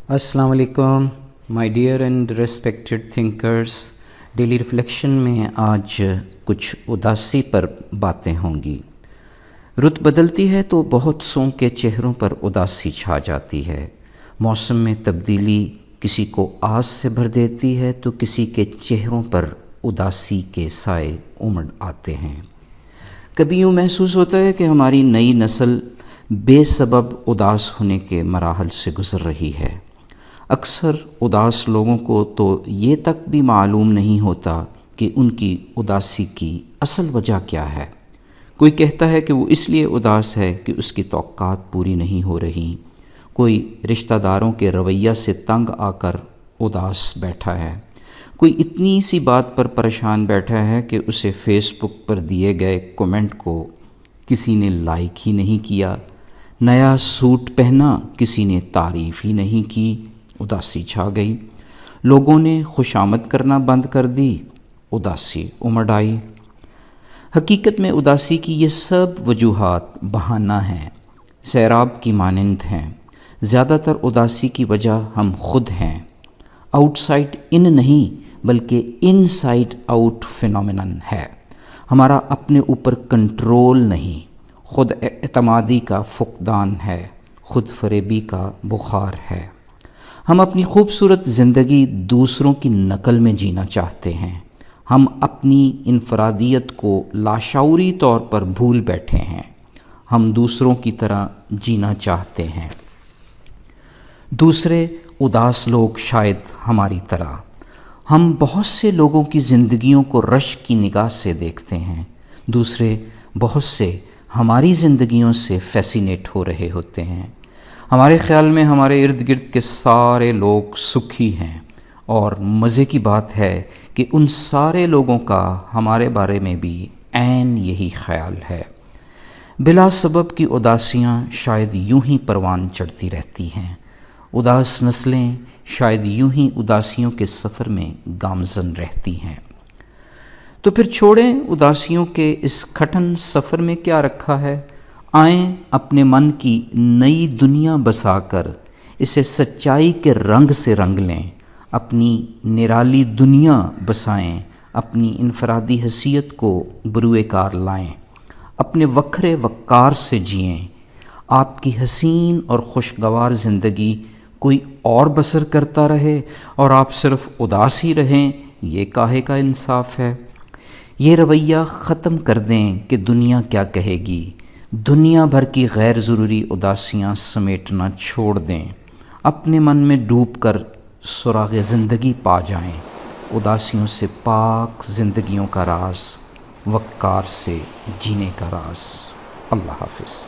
السلام علیکم my dear and respected thinkers. Daily reflection میں آج کچھ اداسی پر باتیں ہوں گی. رت بدلتی ہے تو بہت سوں کے چہروں پر اداسی چھا جاتی ہے. موسم میں تبدیلی کسی کو آس سے بھر دیتی ہے تو کسی کے چہروں پر اداسی کے سائے امڑ آتے ہیں. کبھی یوں محسوس ہوتا ہے کہ ہماری نئی نسل بے سبب اداس ہونے کے مراحل سے گزر رہی ہے. اکثر اداس لوگوں کو تو یہ تک بھی معلوم نہیں ہوتا کہ ان کی اداسی کی اصل وجہ کیا ہے. کوئی کہتا ہے کہ وہ اس لیے اداس ہے کہ اس کی توقعات پوری نہیں ہو رہی. کوئی رشتہ داروں کے رویہ سے تنگ آ کر اداس بیٹھا ہے. کوئی اتنی سی بات پر پریشان بیٹھا ہے کہ اسے فیس بک پر دیے گئے کومنٹ کو کسی نے لائک ہی نہیں کیا. نیا سوٹ پہنا کسی نے تعریف ہی نہیں کی. اداسی چھا گئی. لوگوں نے خوشامد کرنا بند کر دی. اداسی امڑ آئی. حقیقت میں اداسی کی یہ سب وجوہات بہانہ ہیں، سیراب کی مانند ہیں. زیادہ تر اداسی کی وجہ ہم خود ہیں. آؤٹ سائڈ ان نہیں بلکہ ان سائڈ آؤٹ فینومینن ہے. ہمارا اپنے اوپر کنٹرول نہیں. خود اعتمادی کا فقدان ہے. خود فریبی کا بخار ہے. ہم اپنی خوبصورت زندگی دوسروں کی نقل میں جینا چاہتے ہیں. ہم اپنی انفرادیت کو لاشعوری طور پر بھول بیٹھے ہیں. ہم دوسروں کی طرح جینا چاہتے ہیں. دوسرے اداس لوگ شاید ہماری طرح. ہم بہت سے لوگوں کی زندگیوں کو رشک کی نگاہ سے دیکھتے ہیں. دوسرے بہت سے ہماری زندگیوں سے فیسینیٹ ہو رہے ہوتے ہیں. ہمارے خیال میں ہمارے ارد گرد کے سارے لوگ سکھی ہیں، اور مزے کی بات ہے کہ ان سارے لوگوں کا ہمارے بارے میں بھی عین یہی خیال ہے. بلا سبب کی اداسیاں شاید یوں ہی پروان چڑھتی رہتی ہیں. اداس نسلیں شاید یوں ہی اداسیوں کے سفر میں گامزن رہتی ہیں. تو پھر چھوڑیں اداسیوں کے اس کھٹن سفر میں کیا رکھا ہے. آئیں اپنے من کی نئی دنیا بسا کر اسے سچائی کے رنگ سے رنگ لیں. اپنی نرالی دنیا بسائیں. اپنی انفرادی حیثیت کو بروئے کار لائیں. اپنے وکھرے وقار سے جئیں. آپ کی حسین اور خوشگوار زندگی کوئی اور بسر کرتا رہے اور آپ صرف اداس ہی رہیں، یہ کاہے کا انصاف ہے. یہ رویہ ختم کر دیں کہ دنیا کیا کہے گی. دنیا بھر کی غیر ضروری اداسیاں سمیٹنا چھوڑ دیں. اپنے من میں ڈوب کر سراغ زندگی پا جائیں. اداسیوں سے پاک زندگیوں کا راز، وقار سے جینے کا راز. اللہ حافظ.